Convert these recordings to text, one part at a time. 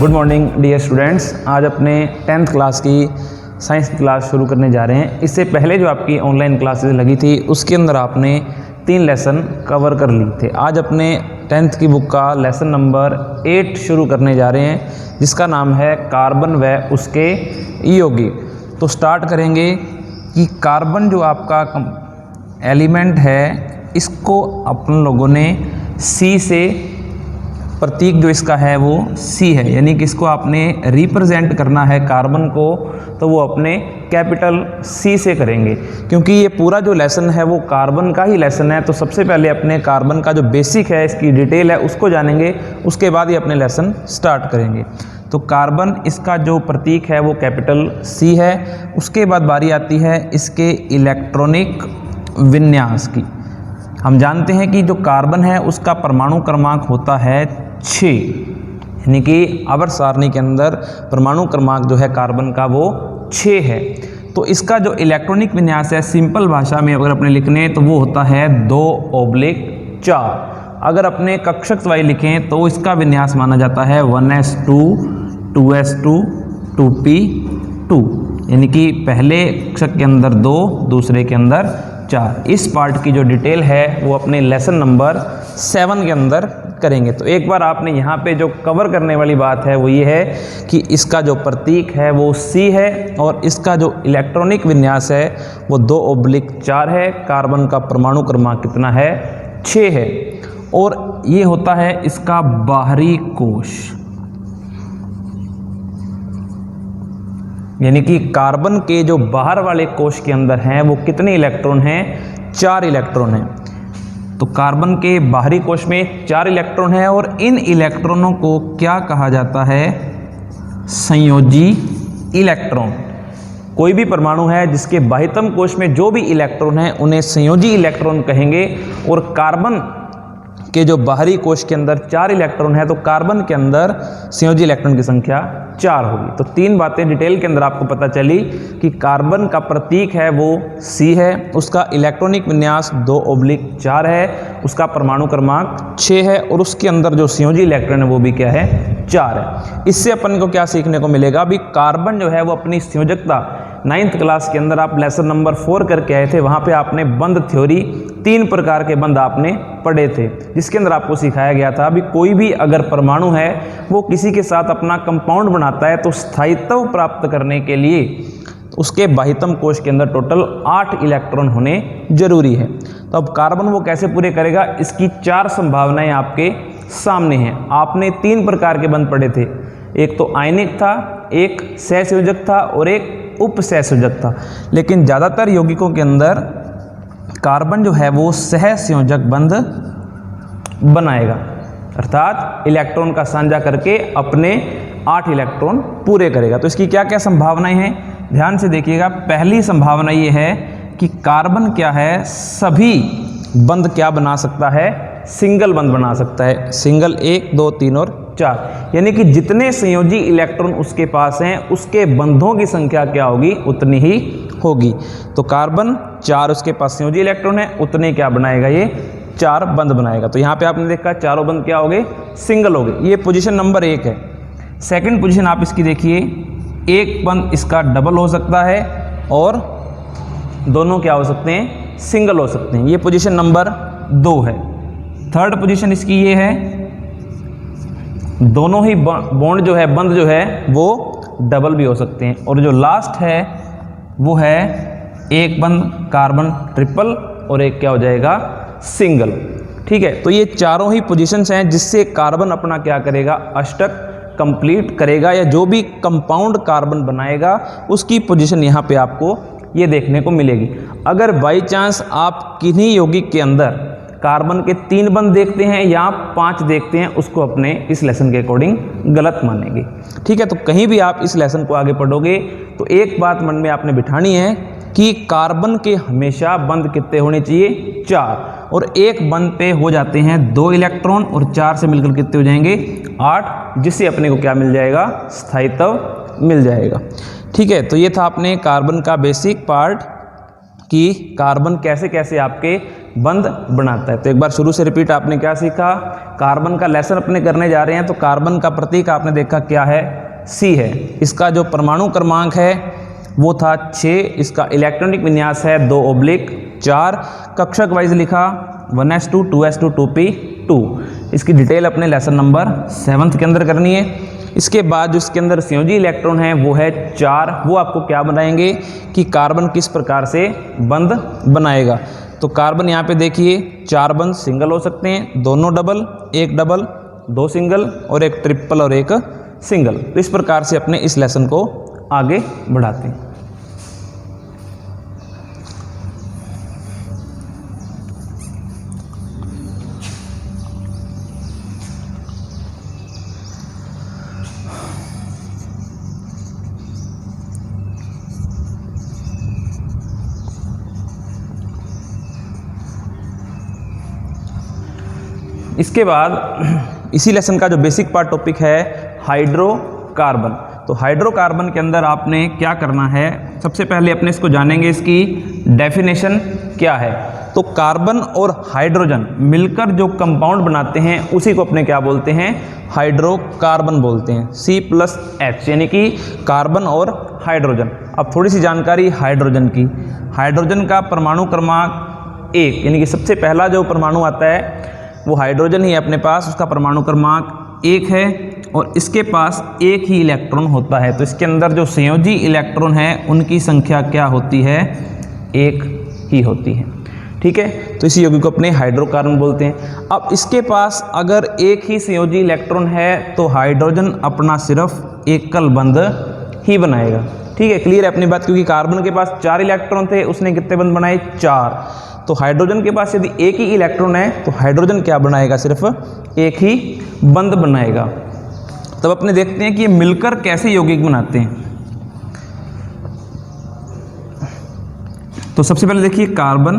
Good morning dear students. आज अपने 10th class की साइंस की क्लास शुरू करने जा रहे हैं। इससे पहले जो आपकी ऑनलाइन क्लासेस लगी थी उसके अंदर आपने 3 लेसन कवर कर लिए थे। आज अपने 10th की बुक का लेसन नंबर 8 शुरू करने जा रहे हैं, जिसका नाम है कार्बन व उसके यौगिक। तो स्टार्ट करेंगे कि कार्बन जो आपका एलिमेंट है, इसको अपन लोगों ने सी से, प्रतीक जो इसका है वो सी है, यानी कि इसको आपने रिप्रेजेंट करना है कार्बन को, तो वो अपने कैपिटल सी से करेंगे। क्योंकि ये पूरा जो लेसन है वो कार्बन का ही लेसन है, तो सबसे पहले अपने कार्बन का जो बेसिक है, इसकी डिटेल है, उसको जानेंगे, उसके बाद ही अपने लेसन स्टार्ट करेंगे। तो कार्बन, इसका जो प्रतीक है वो कैपिटल सी है। उसके बाद बारी आती है इसके इलेक्ट्रॉनिक विन्यास की। हम जानते हैं कि जो कार्बन है उसका परमाणु क्रमांक होता है 6, यानी कि आवर्त सारणी के अंदर परमाणु क्रमांक जो है कार्बन का वो 6 है। तो इसका जो इलेक्ट्रॉनिक विन्यास है, सिंपल भाषा में अगर अपने लिखने तो वो होता है 2/4। अगर अपने कक्षक वाई लिखें तो इसका विन्यास माना जाता है 1s2 2s2 2p2, यानी कि पहले कक्षक के अंदर 2, दूसरे के अंदर 4। इस पार्ट की जो डिटेल है वो अपने लेसन नंबर 7 के अंदर करेंगे। तो एक बार आपने यहाँ पे जो कवर करने वाली बात है वो ये है कि इसका जो प्रतीक है वो C है और इसका जो इलेक्ट्रॉनिक विन्यास है वो 2/4 है। कार्बन का परमाणु क्रमांक कितना है? 6 है। और ये होता है इसका बाहरी कोश, यानी कि कार्बन के जो बाहर वाले कोश के अंदर हैं वो कितने इलेक्ट्रॉन हैं? 4 इलेक्ट्रॉन हैं। तो कार्बन के बाहरी कोश में 4 इलेक्ट्रॉन हैं और इन इलेक्ट्रॉनों को क्या कहा जाता है? संयोजी इलेक्ट्रॉन। कोई भी परमाणु है जिसके बाह्यतम कोश में जो भी इलेक्ट्रॉन हैं उन्हें संयोजी इलेक्ट्रॉन कहेंगे। और कार्बन के जो बाहरी कोश के अंदर 4 इलेक्ट्रॉन है, तो कार्बन के अंदर संयोजी इलेक्ट्रॉन की संख्या 4 होगी। तो 3 बातें डिटेल के अंदर आपको पता चली कि कार्बन का प्रतीक है वो C है, उसका इलेक्ट्रॉनिक विन्यास 2/4 है, उसका परमाणु क्रमांक 6 है और उसके अंदर जो संयोजी इलेक्ट्रॉन है वो भी क्या है? 4 है। इससे अपन को क्या सीखने को मिलेगा? अभी कार्बन जो है वो अपनी संयोजकता 9th क्लास के अंदर आप लेसन नंबर 4 करके आए थे। वहाँ पे आपने बंध थ्योरी, 3 प्रकार के बंध आपने पढ़े थे, जिसके अंदर आपको सिखाया गया था अभी कोई भी अगर परमाणु है वो किसी के साथ अपना कंपाउंड बनाता है तो स्थायित्व प्राप्त करने के लिए उसके बाह्यतम कोश के अंदर टोटल 8 इलेक्ट्रॉन होने जरूरी है। तो अब कार्बन वो कैसे पूरे करेगा, इसकी 4 संभावनाएं आपके सामने हैं। आपने 3 प्रकार के बंध पढ़े थे, एक तो आयनिक था, एक सहसंयोजक था और एक उपसहसंयोजक था। लेकिन ज़्यादातर यौगिकों के अंदर कार्बन जो है वो सहसंयोजक बंध बनाएगा, अर्थात इलेक्ट्रॉन का साझा करके अपने 8 इलेक्ट्रॉन पूरे करेगा। तो इसकी क्या क्या संभावनाएं हैं, ध्यान से देखिएगा। पहली संभावना ये है कि कार्बन क्या है, सभी बंध क्या बना सकता है? सिंगल बंध बना सकता है। सिंगल 1 2 3 और 4, यानी कि जितने संयोजी इलेक्ट्रॉन उसके पास हैं उसके बंधों की संख्या क्या होगी? उतनी ही होगी। तो कार्बन 4 उसके पास संयोजी इलेक्ट्रॉन है, उतने क्या बनाएगा? ये 4 बंध बनाएगा। तो यहाँ पे आपने देखा चारों बंध क्या हो गए? सिंगल हो गए। ये पोजीशन नंबर 1 है। सेकंड पोजीशन आप इसकी देखिए, एक बंध इसका डबल हो सकता है और दोनों क्या हो सकते हैं? सिंगल हो सकते हैं। ये पोजीशन नंबर 2 है। थर्ड पोजीशन इसकी ये है, दोनों ही बॉन्ड जो है, बंध जो है वो डबल भी हो सकते हैं। और जो लास्ट है वो है एक बंध कार्बन ट्रिपल और एक क्या हो जाएगा? सिंगल। ठीक है, तो ये चारों ही पोजीशंस हैं जिससे कार्बन अपना क्या करेगा? अष्टक कंप्लीट करेगा, या जो भी कंपाउंड कार्बन बनाएगा उसकी पोजीशन यहाँ पे आपको ये देखने को मिलेगी। अगर बाई चांस आप किन्हीं यौगिक के अंदर कार्बन के 3 बंध देखते हैं या 5 देखते हैं, उसको अपने इस लेसन के अकॉर्डिंग गलत मानेंगे। ठीक है, तो कहीं भी आप इस लेसन को आगे पढ़ोगे तो एक बात मन में आपने बिठानी है कि कार्बन के हमेशा बंध कितने होने चाहिए? 4। और एक बंध पे हो जाते हैं 2 इलेक्ट्रॉन और 4 से मिलकर कितने हो जाएंगे? 8, जिससे अपने को क्या मिल जाएगा? स्थायित्व मिल जाएगा। ठीक है, तो ये था अपने कार्बन का बेसिक पार्ट कि कार्बन कैसे कैसे आपके बंद बनाता है। तो एक बार शुरू से रिपीट, आपने क्या सीखा, कार्बन का लेसन अपने करने जा रहे हैं। तो कार्बन का प्रतीक आपने देखा क्या है, C है। इसका जो परमाणु क्रमांक है वो था 6, इसका इलेक्ट्रॉनिक विन्यास है 2/4, कक्षक वाइज लिखा 1s2 2s2 2p2। इसकी डिटेल अपने लेसन नंबर 7 के अंदर करनी है। इसके बाद जो इसके अंदर संयोजी इलेक्ट्रॉन है वो है 4, वो आपको क्या बनाएंगे कि कार्बन किस प्रकार से बंद बनाएगा। तो कार्बन यहाँ पे देखिए 4 बंद सिंगल हो सकते हैं, दोनों डबल, एक डबल, 2 सिंगल और एक ट्रिपल और एक सिंगल। तो इस प्रकार से अपने इस लेसन को आगे बढ़ाते हैं। इसके बाद इसी लेसन का जो बेसिक पार्ट टॉपिक है हाइड्रोकार्बन। तो हाइड्रोकार्बन के अंदर आपने क्या करना है, सबसे पहले अपने इसको जानेंगे, इसकी डेफिनेशन क्या है। तो कार्बन और हाइड्रोजन मिलकर जो कंपाउंड बनाते हैं उसी को अपने क्या बोलते हैं, हाइड्रोकार्बन बोलते हैं, C+H, यानी कि कार्बन और हाइड्रोजन। अब थोड़ी सी जानकारी हाइड्रोजन की। हाइड्रोजन का परमाणु क्रमांक 1, यानी कि सबसे पहला जो परमाणु आता है वो हाइड्रोजन ही है अपने पास, उसका परमाणु क्रमांक 1 है और इसके पास एक ही इलेक्ट्रॉन होता है। तो इसके अंदर जो संयोजी इलेक्ट्रॉन है उनकी संख्या क्या होती है, 1 ही होती है। ठीक है, तो इसी यौगिक को अपने हाइड्रोकार्बन बोलते हैं। अब इसके पास अगर एक ही संयोजी इलेक्ट्रॉन है तो हाइड्रोजन अपना सिर्फ एकल बंध ही बनाएगा। ठीक है, क्लियर है अपनी बात, क्योंकि कार्बन के पास 4 इलेक्ट्रॉन थे, उसने कितने बंध बनाए, 4। तो हाइड्रोजन के पास यदि एक ही इलेक्ट्रॉन है तो हाइड्रोजन क्या बनाएगा, सिर्फ एक ही बंध बनाएगा। तब अपने देखते हैं कि ये मिलकर कैसे यौगिक बनाते हैं। तो सबसे पहले देखिए कार्बन,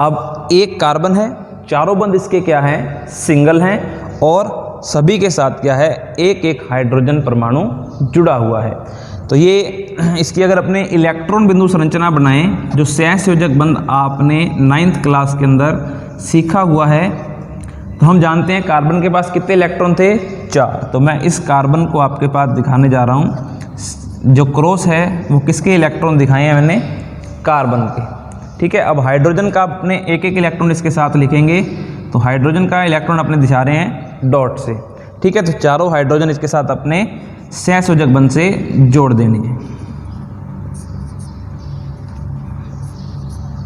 अब एक कार्बन है, चारों बंध इसके क्या हैं, सिंगल हैं और सभी के साथ क्या है, एक एक हाइड्रोजन परमाणु जुड़ा हुआ है। तो ये इसकी अगर अपने इलेक्ट्रॉन बिंदु संरचना बनाएं, जो सहसंयोजक बंध आपने 9th क्लास के अंदर सीखा हुआ है, तो हम जानते हैं कार्बन के पास कितने इलेक्ट्रॉन थे, 4। तो मैं इस कार्बन को आपके पास दिखाने जा रहा हूँ। जो क्रॉस है वो किसके इलेक्ट्रॉन दिखाए हैं मैंने, कार्बन के। ठीक है, अब हाइड्रोजन का अपने एक एक इलेक्ट्रॉन इसके साथ लिखेंगे। तो हाइड्रोजन का इलेक्ट्रॉन अपने दिखा रहे हैं डॉट से। ठीक है, तो चारों हाइड्रोजन इसके साथ अपने सहसंयोजक बंध से जोड़ देने हैं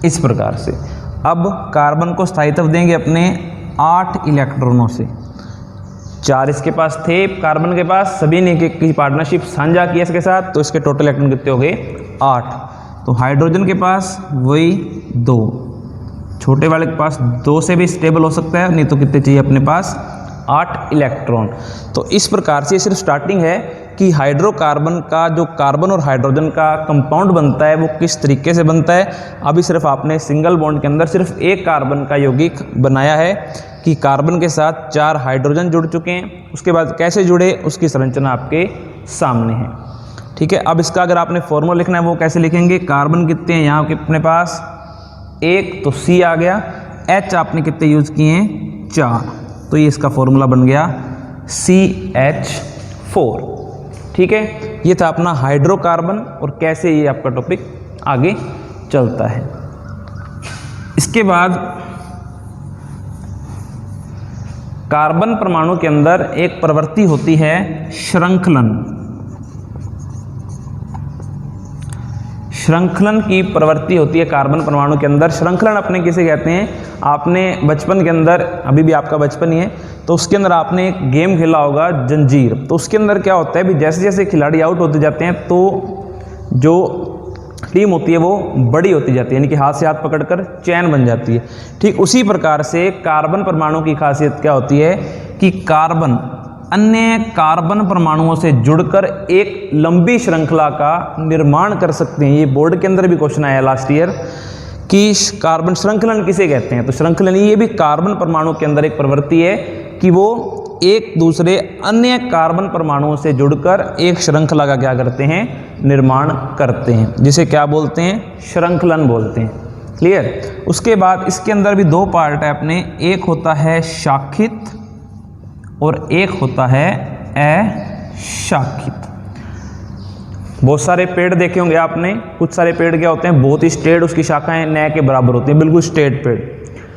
इस प्रकार से। अब कार्बन को स्थायित्व देंगे अपने 8 इलेक्ट्रॉनों से। 4 इसके पास थे कार्बन के पास, सभी ने की पार्टनरशिप साझा किया इसके साथ, तो इसके टोटल इलेक्ट्रॉन कितने हो गए, 8। तो हाइड्रोजन के पास वही 2, छोटे वाले के पास 2 से भी स्टेबल हो सकता है, नहीं तो कितने चाहिए अपने पास, 8 इलेक्ट्रॉन। तो इस प्रकार से सिर्फ स्टार्टिंग है कि हाइड्रोकार्बन का जो कार्बन और हाइड्रोजन का कंपाउंड बनता है वो किस तरीके से बनता है। अभी सिर्फ आपने सिंगल बॉन्ड के अंदर सिर्फ एक कार्बन का यौगिक बनाया है कि कार्बन के साथ 4 हाइड्रोजन जुड़ चुके हैं। उसके बाद कैसे जुड़े उसकी संरचना आपके सामने है। ठीक है, अब इसका अगर आपने फॉर्मूला लिखना है वो कैसे लिखेंगे, कार्बन कितने हैं यहाँ के अपने पास, 1, तो C आ गया, H आपने कितने यूज़ किए हैं, 4, तो ये इसका फॉर्मूला बन गया CH4। ठीक है, ये था अपना हाइड्रोकार्बन और कैसे ये आपका टॉपिक आगे चलता है। इसके बाद कार्बन परमाणु के अंदर एक प्रवृत्ति होती है श्रृंखलन। श्रृंखलन की प्रवृत्ति होती है कार्बन परमाणु के अंदर। श्रृंखलन अपने किसे कहते हैं, आपने बचपन के अंदर, अभी भी आपका बचपन ही है, तो उसके अंदर आपने एक गेम खेला होगा जंजीर। तो उसके अंदर क्या होता है भी जैसे जैसे खिलाड़ी आउट होते जाते हैं तो जो टीम होती है वो बड़ी होती जाती है, यानी कि हाथ से हाथ पकड़कर चैन बन जाती है। ठीक उसी प्रकार से कार्बन परमाणु की खासियत क्या होती है कि कार्बन अन्य कार्बन परमाणुओं से जुड़कर एक लंबी श्रृंखला का निर्माण कर सकते हैं। ये बोर्ड के अंदर भी क्वेश्चन आया लास्ट ईयर कि कार्बन श्रृंखलन किसे कहते हैं। तो श्रृंखलन ये भी कार्बन परमाणु के अंदर एक प्रवृत्ति है कि वो एक दूसरे अन्य कार्बन परमाणुओं से जुड़कर एक श्रृंखला का क्या करते हैं, निर्माण करते हैं, जिसे क्या बोलते हैं, श्रृंखलन बोलते हैं। क्लियर। उसके बाद इसके अंदर भी दो पार्ट है अपने, एक होता है शाखित और एक होता है अशाखित। बहुत सारे पेड़ देखे होंगे आपने, कुछ सारे पेड़ क्या होते हैं, बहुत ही स्ट्रेट, उसकी शाखाएं न के बराबर होती हैं, बिल्कुल स्ट्रेट पेड़।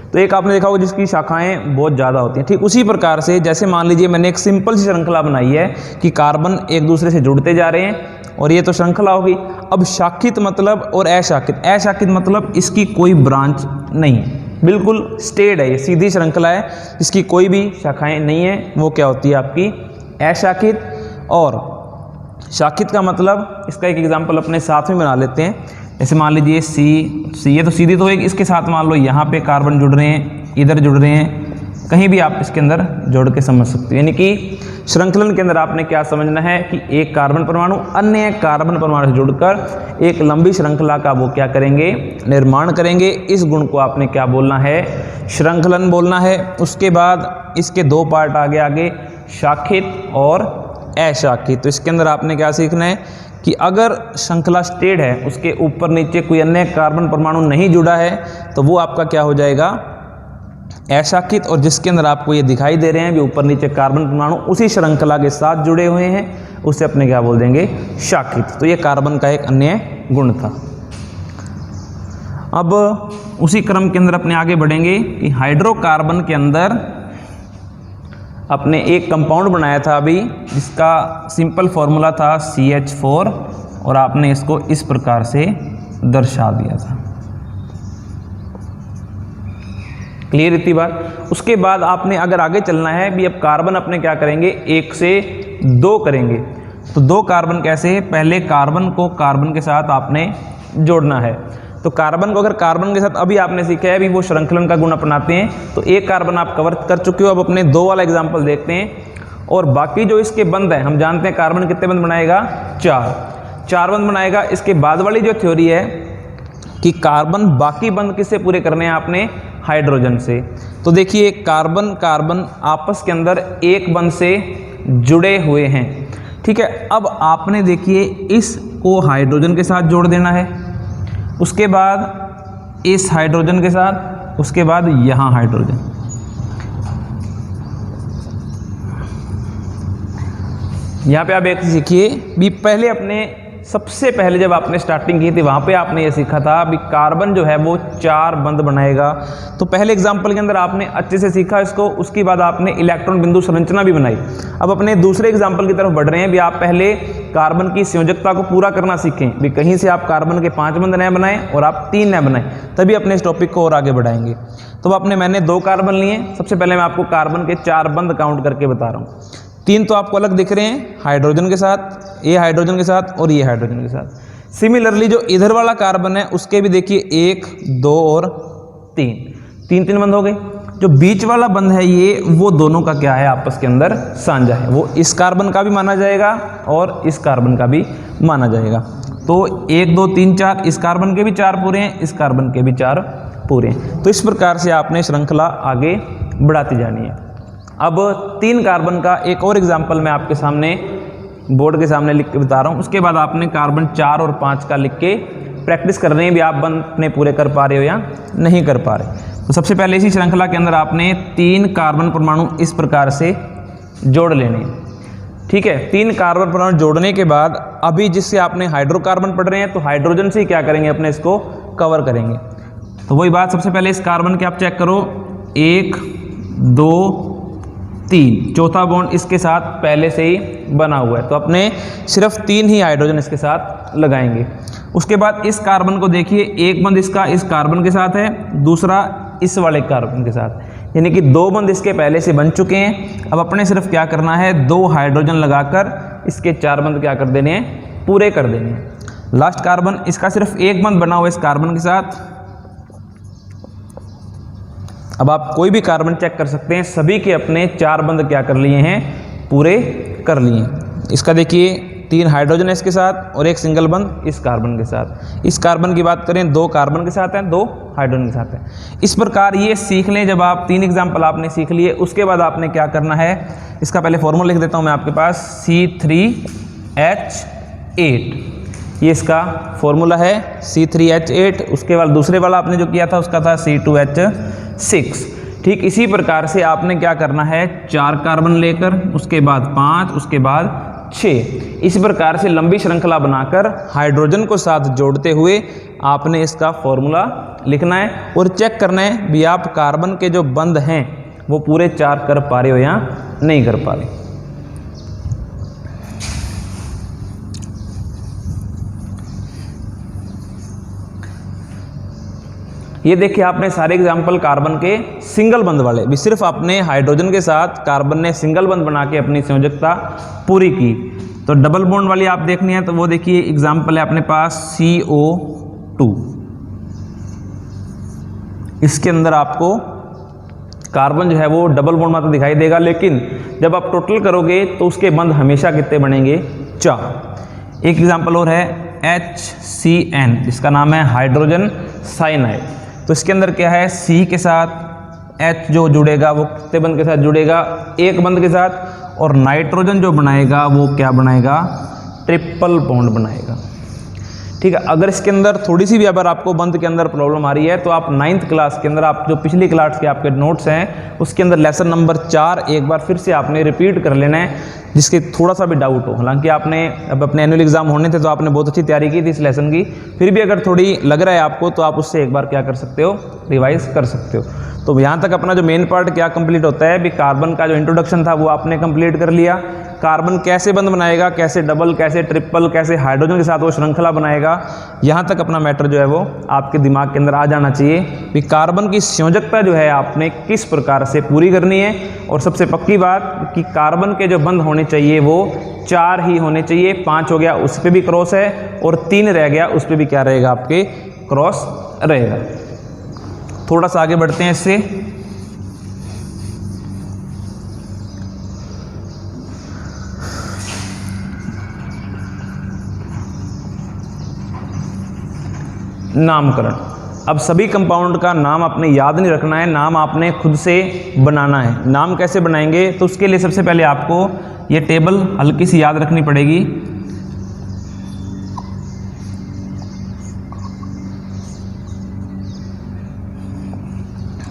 तो एक आपने देखा होगा जिसकी शाखाएं बहुत ज़्यादा होती हैं। ठीक उसी प्रकार से जैसे मान लीजिए मैंने एक सिंपल सी श्रृंखला बनाई है कि कार्बन एक दूसरे से जुड़ते जा रहे हैं और ये तो श्रृंखला होगी। अब शाखित मतलब और अशाखित मतलब इसकी कोई ब्रांच नहीं, बिल्कुल स्ट्रेट है, ये सीधी श्रृंखला है, इसकी कोई भी शाखाएं नहीं है, वो क्या होती है आपकी अशाखित। और शाखित का मतलब, इसका एक एग्जांपल अपने साथ में बना लेते हैं। जैसे मान लीजिए सी ये तो सीधी तो एक, इसके साथ मान लो यहाँ पे कार्बन जुड़ रहे हैं, इधर जुड़ रहे हैं, कहीं भी आप इसके अंदर जोड़ के समझ सकते हो। यानी कि श्रृंखलन के अंदर आपने क्या समझना है कि एक कार्बन परमाणु अन्य कार्बन परमाणु से जुड़कर एक लंबी श्रृंखला का वो क्या करेंगे, निर्माण करेंगे। इस गुण को आपने क्या बोलना है, श्रृंखलन बोलना है। उसके बाद इसके दो पार्ट आगे शाखित और अशाखित। तो इसके अंदर आपने क्या सीखना है कि अगर श्रृंखला स्ट्रेट है, उसके ऊपर नीचे कोई अन्य कार्बन परमाणु नहीं जुड़ा है, तो वो आपका क्या हो जाएगा, अशाखित। और जिसके अंदर आपको ये दिखाई दे रहे हैं भी ऊपर नीचे कार्बन परमाणु उसी श्रृंखला के साथ जुड़े हुए हैं, उसे अपने क्या बोल देंगे, शाखित। तो ये कार्बन का एक अन्य गुण था। अब उसी क्रम के अंदर अपने आगे बढ़ेंगे कि हाइड्रोकार्बन के अंदर अपने एक कंपाउंड बनाया था अभी, जिसका सिंपल फॉर्मूला था CH4 और आपने इसको इस प्रकार से दर्शा दिया था। क्लियर इतनी बात। उसके बाद आपने अगर आगे चलना है भी, अब कार्बन अपने क्या करेंगे, 1 से 2 करेंगे। तो 2 कार्बन कैसे, पहले कार्बन को कार्बन के साथ आपने जोड़ना है। तो कार्बन को अगर कार्बन के साथ अभी आपने सीखा है, अभी वो श्रृंखलन का गुण अपनाते हैं, तो एक कार्बन आप कवर कर चुके हो। अब अपने 2 वाला एग्जाम्पल देखते हैं। और बाकी जो इसके बंध हैं, हम जानते हैं कार्बन कितने बंध बनाएगा, 4 बंध बनाएगा। इसके बाद वाली जो थ्योरी है कि कार्बन बाकी बंध किससे पूरे करने हैं आपने, हाइड्रोजन से। तो देखिए कार्बन कार्बन आपस के अंदर एक बंध से जुड़े हुए हैं। ठीक है, अब आपने देखिए इसको हाइड्रोजन के साथ जोड़ देना है, उसके बाद इस हाइड्रोजन के साथ, उसके बाद यहाँ हाइड्रोजन। यहाँ पे आप एक सीखिए भी, पहले अपने सबसे पहले जब आपने स्टार्टिंग की थी वहाँ पे आपने ये सीखा था भी कार्बन जो है वो 4 बंध बनाएगा। तो पहले एग्जाम्पल के अंदर आपने अच्छे से सीखा इसको, उसके बाद आपने इलेक्ट्रॉन बिंदु संरचना भी बनाई। अब अपने दूसरे एग्जाम्पल की तरफ बढ़ रहे हैं भी, आप पहले कार्बन की संयोजकता को पूरा करना सीखें भी, कहीं से आप कार्बन के 5 बंध नए बनाएं और आप 3 नए बनाएं, तभी अपने इस टॉपिक को और आगे बढ़ाएंगे। तो आपने मैंने 2 कार्बन लिए, सबसे पहले मैं आपको कार्बन के 4 बंध काउंट करके बता रहा हूँ। 3 तो आपको अलग दिख रहे हैं, हाइड्रोजन के साथ, ये हाइड्रोजन के साथ और ये हाइड्रोजन के साथ। सिमिलरली जो इधर वाला कार्बन है उसके भी देखिए 1, 2 और 3 बंध हो गए। जो बीच वाला बंध है ये, वो दोनों का क्या है, आपस के अंदर साझा है, वो इस कार्बन का भी माना जाएगा और इस कार्बन का भी माना जाएगा। तो 1, 2, 3, 4, इस कार्बन के भी 4 पूरे हैं, इस कार्बन के भी 4 पूरे हैं। तो इस प्रकार से आपने श्रृंखला आगे बढ़ाती जानी है। अब 3 कार्बन का एक और एग्जाम्पल मैं आपके सामने बोर्ड के सामने लिख के बता रहा हूँ। उसके बाद आपने कार्बन 4 और 5 का लिख के प्रैक्टिस कर रहे हैं भी, आप बंध अपने पूरे कर पा रहे हो या नहीं कर पा रहे। तो सबसे पहले इसी श्रृंखला के अंदर आपने 3 कार्बन परमाणु इस प्रकार से जोड़ लेने। ठीक है, 3 कार्बन परमाणु जोड़ने के बाद अभी जिससे आपने हाइड्रोकार्बन पढ़ रहे हैं, तो हाइड्रोजन से क्या करेंगे, अपने इसको कवर करेंगे। तो वही बात, सबसे पहले इस कार्बन के आप चेक करो, 1, 2, 3, चौथा बॉन्ड इसके साथ पहले से ही बना हुआ है, तो अपने सिर्फ 3 ही हाइड्रोजन इसके साथ लगाएंगे। उसके बाद इस कार्बन को देखिए, एक बंध इसका इस कार्बन के साथ है, दूसरा इस वाले कार्बन के साथ, यानी कि 2 बंध इसके पहले से बन चुके हैं। अब अपने सिर्फ क्या करना है, 2 हाइड्रोजन लगाकर इसके 4 बंध क्या कर देने हैं, पूरे कर देने हैं। लास्ट कार्बन इसका सिर्फ 1 बंध बना हुआ है इस कार्बन के साथ। अब आप कोई भी कार्बन चेक कर सकते हैं, सभी के अपने 4 बंध क्या कर लिए हैं, पूरे कर लिए हैं। इसका देखिए 3 हाइड्रोजन है इसके साथ और एक सिंगल बंद इस कार्बन के साथ। इस कार्बन की बात करें 2 कार्बन के साथ हैं, 2 हाइड्रोजन के साथ हैं। इस प्रकार ये सीख लें, जब आप 3 एग्जाम्पल आपने सीख लिए उसके बाद आपने क्या करना है, इसका पहले फॉर्मूला लिख देता हूँ मैं आपके पास, C3H8, ये इसका फॉर्मूला है C3H8। उसके बाद दूसरे वाला आपने जो किया था उसका था C2H6। ठीक इसी प्रकार से आपने क्या करना है, 4 कार्बन लेकर उसके बाद 5, उसके बाद 6, इस प्रकार से लंबी श्रृंखला बनाकर हाइड्रोजन को साथ जोड़ते हुए आपने इसका फॉर्मूला लिखना है और चेक करना है भी आप कार्बन के जो बंध हैं वो पूरे 4 कर पा रहे हो या नहीं कर पा रहे। ये देखिए आपने सारे एग्जाम्पल कार्बन के सिंगल बंध वाले, भी सिर्फ आपने हाइड्रोजन के साथ कार्बन ने सिंगल बंध बना के अपनी संयोजकता पूरी की। तो डबल बॉन्ड वाली आप देखनी है तो वो देखिए एग्जाम्पल है अपने पास CO2। इसके अंदर आपको कार्बन जो है वो डबल बॉन्ड मात्र दिखाई देगा, लेकिन जब आप टोटल करोगे तो उसके बंध हमेशा कितने बनेंगे, 4। एक एग्जाम्पल और है HCN, जिसका नाम है हाइड्रोजन साइनाइड। तो इसके अंदर क्या है, C के साथ H जो जुड़ेगा वो कितने बंध के साथ जुड़ेगा, 1 बंध के साथ, और नाइट्रोजन जो बनाएगा वो क्या बनाएगा, ट्रिपल बॉन्ड बनाएगा। ठीक है, अगर इसके अंदर थोड़ी सी भी अगर आपको बंध के अंदर प्रॉब्लम आ रही है तो आप 9th क्लास के अंदर, आप जो पिछली क्लास के आपके नोट्स हैं उसके अंदर लेसन नंबर 4 एक बार फिर से आपने रिपीट कर लेना है, जिसके थोड़ा सा भी डाउट हो। हालांकि आपने अब अपने एनुअल एग्जाम होने थे तो आपने बहुत अच्छी तैयारी की थी इस लेसन की, फिर भी अगर थोड़ी लग रहा है आपको तो आप उससे एक बार क्या कर सकते हो, रिवाइज कर सकते हो। तो यहाँ तक अपना जो मेन पार्ट क्या कंप्लीट होता है, भी कार्बन का जो इंट्रोडक्शन था वो आपने कंप्लीट कर लिया। कार्बन कैसे बंध बनाएगा, कैसे डबल, कैसे ट्रिपल, कैसे हाइड्रोजन के साथ वो श्रृंखला बनाएगा, यहाँ तक अपना मैटर जो है वो आपके दिमाग के अंदर आ जाना चाहिए। भी कार्बन की संयोजकता जो है आपने किस प्रकार से पूरी करनी है, और सबसे पक्की बात कि कार्बन के जो बंध होने चाहिए वो 4 ही होने चाहिए। 5 हो गया उस पर भी क्रॉस है, और 3 रह गया उस पर भी क्या रहेगा, आपके क्रॉस रहेगा। थोड़ा सा आगे बढ़ते हैं इससे। नामकरण। अब सभी कंपाउंड का नाम आपने याद नहीं रखना है, नाम आपने खुद से बनाना है। नाम कैसे बनाएंगे, तो उसके लिए सबसे पहले आपको ये टेबल हल्की सी याद रखनी पड़ेगी।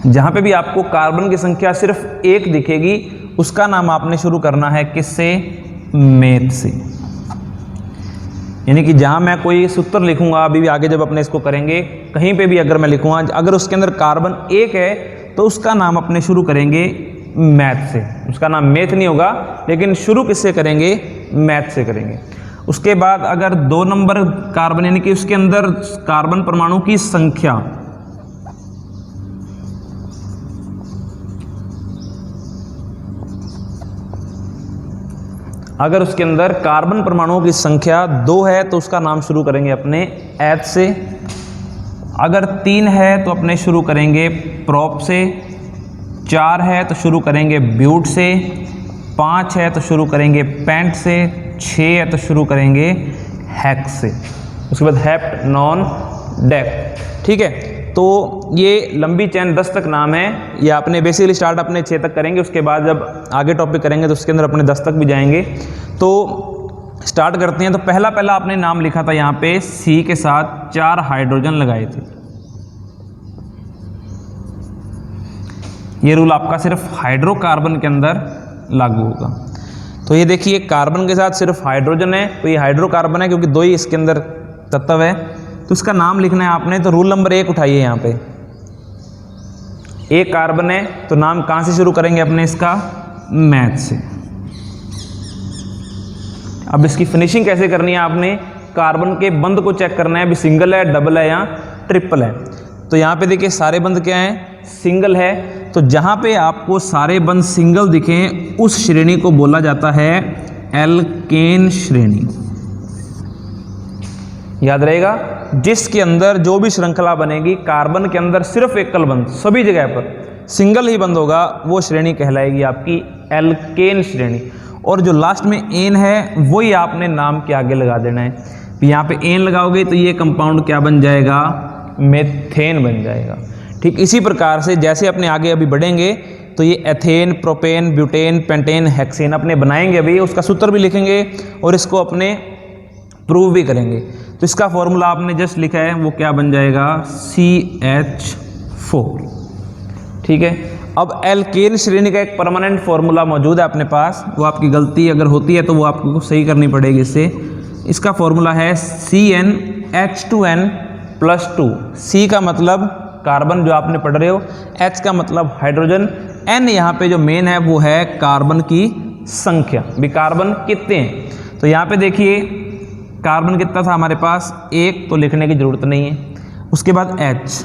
जहां पे भी आपको कार्बन की संख्या सिर्फ 1 दिखेगी उसका नाम आपने शुरू करना है किससे, मेथ से। यानी कि जहां मैं कोई सूत्र लिखूंगा, अभी भी आगे जब अपने इसको करेंगे, कहीं पे भी अगर मैं लिखूंगा, अगर उसके अंदर कार्बन 1 है तो उसका नाम अपने शुरू करेंगे मैथ से। उसका नाम मेथ नहीं होगा, लेकिन शुरू किससे करेंगे, मैथ से करेंगे। उसके बाद अगर 2 नंबर कार्बन, यानी कि उसके अंदर कार्बन परमाणु की संख्या, अगर उसके अंदर कार्बन परमाणुओं की संख्या 2 है तो उसका नाम शुरू करेंगे अपने एच से। अगर 3 है तो अपने शुरू करेंगे प्रोप से। 4 है तो शुरू करेंगे ब्यूट से। 5 है तो शुरू करेंगे पेंट से। 6 है तो शुरू करेंगे हेक्स से। उसके बाद हेप्ट, नॉन, डेक। ठीक है, तो ये लंबी चेन 10 तक नाम है। ये आपने बेसिकली स्टार्ट अपने 6 तक करेंगे, उसके बाद जब आगे टॉपिक करेंगे तो उसके अंदर अपने 10 तक भी जाएंगे। तो स्टार्ट करते हैं। तो पहला आपने नाम लिखा था यहाँ पे, सी के साथ 4 हाइड्रोजन लगाए थे। ये रूल आपका सिर्फ हाइड्रोकार्बन के अंदर लागू होगा। तो ये देखिए कार्बन के साथ सिर्फ हाइड्रोजन है, तो ये हाइड्रोकार्बन है क्योंकि 2 ही इसके अंदर तत्व है। तो इसका नाम लिखना है आपने। तो रूल नंबर 1 उठाइए यहाँ पे। एक कार्बन है तो नाम कहाँ से शुरू करेंगे अपने इसका, मैथ से। अब इसकी फिनिशिंग कैसे करनी है आपने, कार्बन के बंध को चेक करना है, भी सिंगल है, डबल है या ट्रिपल है। तो यहाँ पे देखिए सारे बंध क्या हैं, सिंगल है। तो जहाँ पे आपको सारे बंध सिंगल दिखें उस श्रेणी को बोला जाता है एल्केन श्रेणी। याद रहेगा, जिसके अंदर जो भी श्रृंखला बनेगी कार्बन के अंदर सिर्फ एकल बंध, सभी जगह पर सिंगल ही बंध होगा, वो श्रेणी कहलाएगी आपकी एल्केन श्रेणी। और जो लास्ट में एन है वही आपने नाम के आगे लगा देना है। यहाँ पे एन लगाओगे तो ये कंपाउंड क्या बन जाएगा, मेथेन बन जाएगा। ठीक इसी प्रकार से जैसे अपने आगे अभी बढ़ेंगे तो ये ethane, propane, butane, pentane, hexane अपने बनाएंगे, अभी उसका सूत्र भी लिखेंगे और इसको अपने प्रूव भी करेंगे। तो इसका फॉर्मूला आपने जस्ट लिखा है वो क्या बन जाएगा, CH4। ठीक है, अब एल्केन श्रेणी का एक परमानेंट फॉर्मूला मौजूद है अपने पास, वो आपकी गलती अगर होती है तो वो आपको सही करनी पड़ेगी इससे। इसका फॉर्मूला है CnH2n+2। C का मतलब कार्बन जो आपने पढ़ रहे हो, H का मतलब हाइड्रोजन, N यहाँ पे जो मेन है वो है कार्बन की संख्या, भी कार्बन कितने हैं। तो यहाँ पे देखिए कार्बन कितना था हमारे पास, 1, तो लिखने की जरूरत नहीं है। उसके बाद H,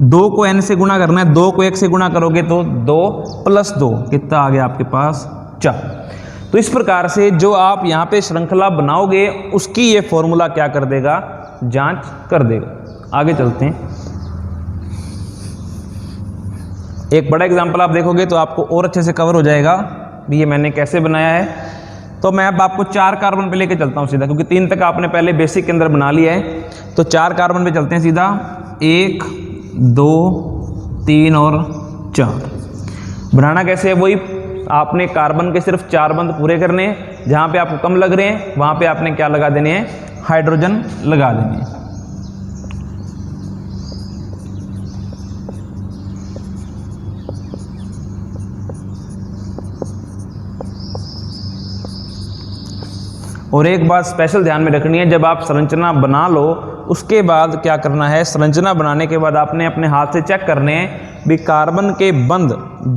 2 को N से गुणा करना है, 2 को 1 से गुणा करोगे तो 2 + 2 कितना आ गया आपके पास, 4। तो इस प्रकार से जो आप यहाँ पे श्रृंखला बनाओगे उसकी ये फॉर्मूला क्या कर देगा, जांच कर देगा। आगे चलते हैं, एक बड़ा एग्जाम्पल आप देखोगे तो आपको और अच्छे से कवर हो जाएगा भी ये मैंने कैसे बनाया है। तो मैं अब आपको 4 कार्बन पे लेके चलता हूँ सीधा, क्योंकि 3 तक आपने पहले बेसिक के अंदर बना लिया है। तो 4 कार्बन पे चलते हैं सीधा, 1, 2, 3 और 4। बनाना कैसे है, वही आपने कार्बन के सिर्फ 4 बंद पूरे करने हैं, जहाँ पे आपको कम लग रहे हैं वहाँ पे आपने क्या लगा देने हैं, हाइड्रोजन लगा देने हैं। और एक बात स्पेशल ध्यान में रखनी है, जब आप संरचना बना लो उसके बाद क्या करना है, संरचना बनाने के बाद आपने अपने हाथ से चेक करने हैं भी कार्बन के बंद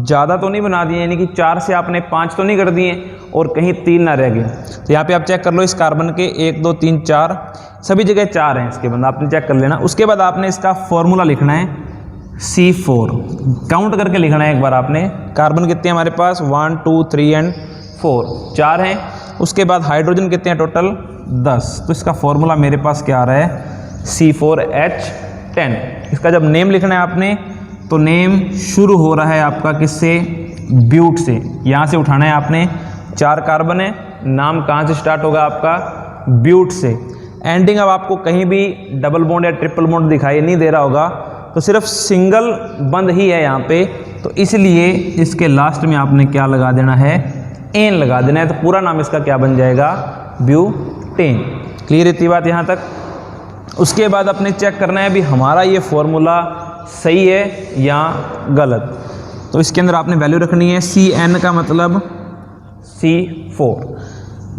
ज़्यादा तो नहीं बना दिए, यानी कि 4 से आपने 5 तो नहीं कर दिए और कहीं 3 ना रह गए। तो यहाँ पे आप चेक कर लो, इस कार्बन के 1, 2, 3, 4 सभी जगह 4 हैं इसके बंद, आपने चेक कर लेना। उसके बाद आपने इसका फॉर्मूला लिखना है C4, काउंट करके लिखना है एक बार आपने। कार्बन कितने हमारे पास, 1, 2, 3 एंड 4, 4 हैं। उसके बाद हाइड्रोजन कितने हैं टोटल, 10। तो इसका फॉर्मूला मेरे पास क्या आ रहा है, C4H10। इसका जब नेम लिखना है आपने तो नेम शुरू हो रहा है आपका किससे, ब्यूट से, यहाँ से उठाना है आपने। 4 कार्बन है, नाम कहाँ से स्टार्ट होगा आपका, ब्यूट से। एंडिंग अब आपको कहीं भी डबल बॉन्ड या ट्रिपल बॉन्ड दिखाई नहीं दे रहा होगा, तो सिर्फ सिंगल बंद ही है यहाँ पे, तो इसलिए इसके लास्ट में आपने क्या लगा देना है, एन लगा देना है। तो पूरा नाम इसका क्या बन जाएगा, ब्यूटेन। क्लियर इतनी बात यहाँ तक। उसके बाद अपने चेक करना है भी हमारा ये फॉर्मूला सही है या गलत। तो इसके अंदर आपने वैल्यू रखनी है, Cn का मतलब C4,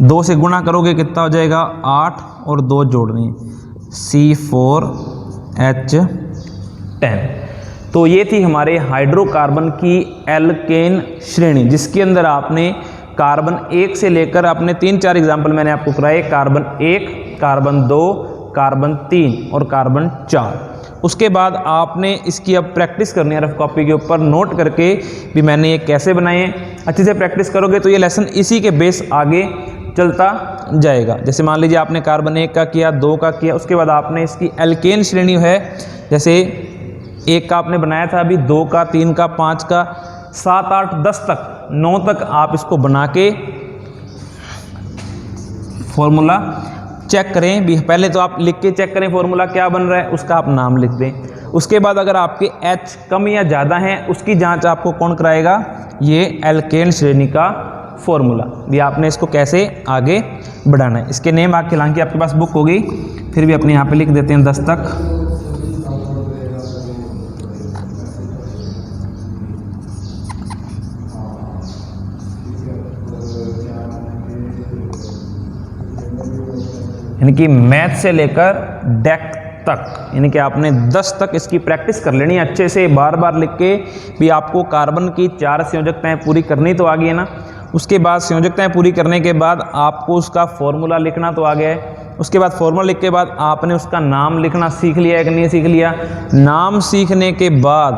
2 से गुणा करोगे कितना हो जाएगा, 8 और 2 जोड़ने, C4H10। तो ये थी हमारे हाइड्रोकार्बन की एल्केन श्रेणी, जिसके अंदर आपने कार्बन 1 से लेकर अपने 3-4 एग्जाम्पल मैंने आपको कराए, कार्बन 1, कार्बन 2, कार्बन 3 और कार्बन 4। उसके बाद आपने इसकी अब प्रैक्टिस करनी है रफ कॉपी के ऊपर नोट करके भी मैंने ये कैसे बनाए हैं। अच्छे से प्रैक्टिस करोगे तो ये लेसन इसी के बेस आगे चलता जाएगा। जैसे मान लीजिए आपने कार्बन 1 का किया, 2 का किया, उसके बाद आपने इसकी एल्केन श्रेणी है, जैसे 1 का आपने बनाया था, अभी 2 का, 3 का, 5 का, 7, 8, 10 तक, 9 तक आप इसको बना के फॉर्मूला चेक करें भी। पहले तो आप लिख के चेक करें फॉर्मूला क्या बन रहा है, उसका आप नाम लिख दें। उसके बाद अगर आपके H कम या ज़्यादा हैं उसकी जांच आपको कौन कराएगा, ये एल्केन श्रेणी का फॉर्मूला भी। आपने इसको कैसे आगे बढ़ाना है, इसके नेम आके हालांकि आपके पास बुक होगी, फिर भी अपने यहाँ पे लिख देते हैं 10 तक। यानी कि मैथ से लेकर डेक तक, यानी कि आपने 10 तक इसकी प्रैक्टिस कर लेनी है अच्छे से, बार बार लिख के भी। आपको कार्बन की 4 संयोजकताएं पूरी करनी तो आ गई है ना। उसके बाद संयोजकताएं पूरी करने के बाद आपको उसका फॉर्मूला लिखना तो आ गया है। उसके बाद फॉर्मूला लिख के बाद आपने उसका नाम लिखना सीख लिया है कि नहीं सीख लिया। नाम सीखने के बाद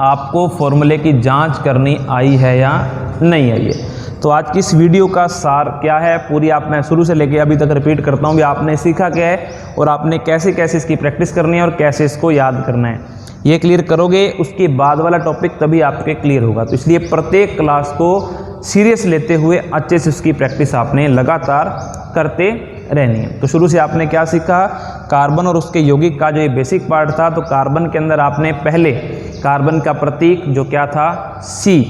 आपको फॉर्मूले की जाँच करनी आई है या नहीं आई है। तो आज की इस वीडियो का सार क्या है, पूरी आप मैं शुरू से लेके अभी तक रिपीट करता हूँ भी आपने सीखा क्या है और आपने कैसे कैसे इसकी प्रैक्टिस करनी है और कैसे इसको याद करना है। ये क्लियर करोगे उसके बाद वाला टॉपिक तभी आपके क्लियर होगा। तो इसलिए प्रत्येक क्लास को सीरियस लेते हुए अच्छे से उसकी प्रैक्टिस आपने लगातार करते रहनी है। तो शुरू से आपने क्या सीखा, कार्बन और उसके यौगिक का जो ये बेसिक पार्ट था, तो कार्बन के अंदर आपने पहले कार्बन का प्रतीक जो क्या था, C,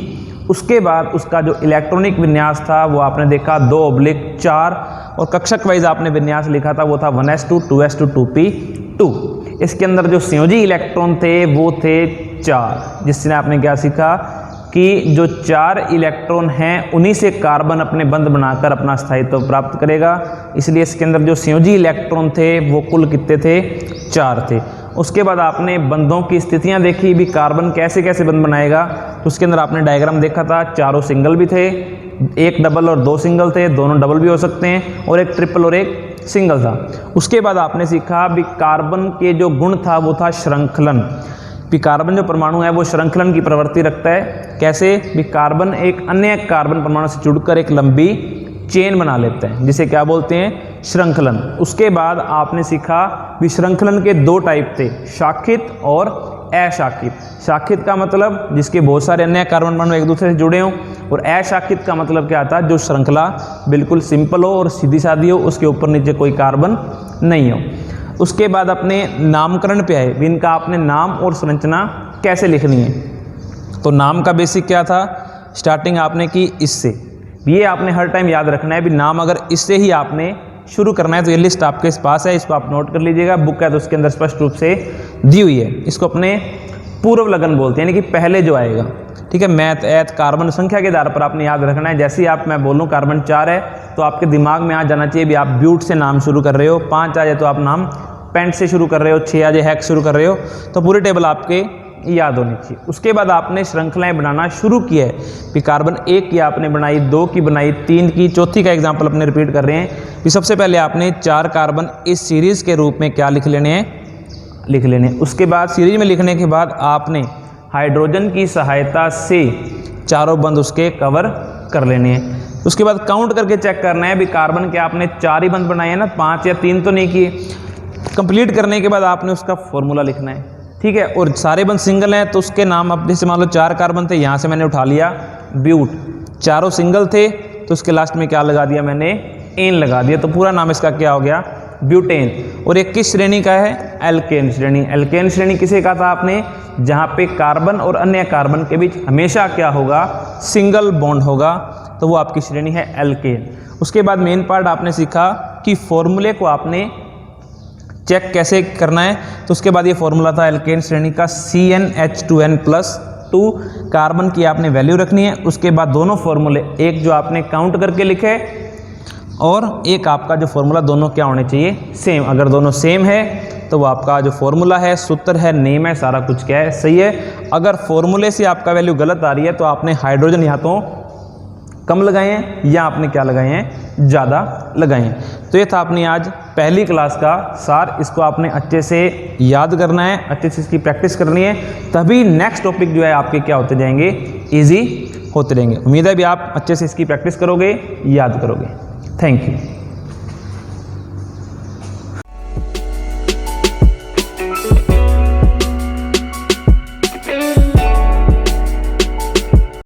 उसके बाद उसका जो इलेक्ट्रॉनिक विन्यास था वो आपने देखा 2/4, और कक्षक वाइज आपने विन्यास लिखा था वो था 1s2 2s2 2p2। इसके अंदर जो संयोजी इलेक्ट्रॉन थे वो थे 4, जिससे आपने क्या सीखा कि जो 4 इलेक्ट्रॉन हैं उन्हीं से कार्बन अपने बंध बनाकर अपना स्थायित्व प्राप्त करेगा। इसलिए इसके अंदर जो संयोजी इलेक्ट्रॉन थे वो कुल कितने थे, 4 थे। उसके बाद आपने बंधों की स्थितियां देखी भी, कार्बन कैसे कैसे बंध बनाएगा, तो उसके अंदर आपने डायग्राम देखा था, चारों सिंगल भी थे, एक डबल और 2 सिंगल थे, दोनों डबल भी हो सकते हैं, और एक ट्रिपल और एक सिंगल था। उसके बाद आपने सीखा भी कार्बन के जो गुण था वो था श्रृंखलन। भी कार्बन जो परमाणु है वो श्रृंखलन की प्रवृत्ति रखता है। कैसे भी, कार्बन एक अन्य कार्बन परमाणु से जुड़कर एक लंबी चेन बना लेता है, जिसे क्या बोलते हैं, श्रृंखलन। उसके बाद आपने सीखा भी श्रृंखलन के 2 टाइप थे, शाखित और अशाखित। शाखित का मतलब जिसके बहुत सारे अन्य कार्बन परमाणु एक दूसरे से जुड़े हों, और अशाखित का मतलब क्या आता है, जो श्रृंखला बिल्कुल सिंपल हो और सीधी सादी हो, उसके ऊपर नीचे कोई कार्बन नहीं हो। उसके बाद अपने नामकरण पे आए भी, इनका आपने नाम और संरचना कैसे लिखनी है। तो नाम का बेसिक क्या था, स्टार्टिंग आपने की इससे, ये आपने हर टाइम याद रखना है भी, नाम अगर इससे ही आपने शुरू करना है। तो ये लिस्ट आपके पास है, इसको आप नोट कर लीजिएगा, बुक है तो उसके अंदर स्पष्ट रूप से दी हुई है। इसको अपने पूर्व लगन बोलते हैं, यानी कि पहले जो आएगा, ठीक है। मैथ ऐत कार्बन संख्या के आधार पर आपने याद रखना है। जैसे ही आप मैं बोलूँ कार्बन 4 है तो आपके दिमाग में आ जाना चाहिए भी आप ब्यूट से नाम शुरू कर रहे हो, 5 आ जाए तो आप नाम पेंट से शुरू कर रहे हो, 6 आ जाए हेक्स शुरू कर रहे हो, तो पूरी टेबल आपके याद होनी चाहिए। उसके बाद आपने श्रृंखलाएं बनाना शुरू किया है कि कार्बन 1 की आपने बनाई, 2 की बनाई, 3 की, चौथी का एग्जाम्पल अपने रिपीट कर रहे हैं कि सबसे पहले आपने 4 कार्बन इस सीरीज़ के रूप में क्या लिख लेने हैं, लिख लेने। उसके बाद सीरीज में लिखने के बाद आपने हाइड्रोजन की सहायता से चारों बंध उसके कवर कर लेने हैं। उसके बाद काउंट करके चेक करना है भी कार्बन के आपने 4 ही बंध बनाए हैं ना, 5 या 3 तो नहीं किए। कंप्लीट करने के बाद आपने उसका फॉर्मूला लिखना है, ठीक है। और सारे बंध सिंगल हैं तो उसके नाम, अब जैसे मान लो 4 कार्बन थे, यहाँ से मैंने उठा लिया ब्यूट, चारों सिंगल थे तो उसके लास्ट में क्या लगा दिया मैंने, एन लगा दिया, तो पूरा नाम इसका क्या हो गया, ब्यूटेन। और एक किस श्रेणी का है, एल्केन श्रेणी। एल्केन श्रेणी किसे कहा था आपने, जहाँ पे कार्बन और अन्य कार्बन के बीच हमेशा क्या होगा, सिंगल बॉन्ड होगा, तो वो आपकी श्रेणी है एल्केन। उसके बाद मेन पार्ट आपने सीखा कि फॉर्मूले को आपने चेक कैसे करना है। तो उसके बाद ये फॉर्मूला था एल्केन श्रेणी का CnH2n+2, कार्बन की आपने वैल्यू रखनी है। उसके बाद दोनों फॉर्मूले, एक जो आपने काउंट करके लिखे और एक आपका जो फॉर्मूला, दोनों क्या होने चाहिए, सेम। अगर दोनों सेम है तो वो आपका जो फॉर्मूला है, सूत्र है, नेम है, सारा कुछ क्या है, सही है। अगर फॉर्मूले से आपका वैल्यू गलत आ रही है तो आपने हाइड्रोजन यहाँ तो कम लगाए हैं या आपने क्या लगाए हैं, ज़्यादा लगाए हैं। तो ये था अपनी आज पहली क्लास का सार। इसको आपने अच्छे से याद करना है, अच्छे से इसकी प्रैक्टिस करनी है, तभी नेक्स्ट टॉपिक जो है आपके क्या होते जाएंगे, ईजी होते रहेंगे। उम्मीद है भी आप अच्छे से इसकी प्रैक्टिस करोगे, याद करोगे। Thank you.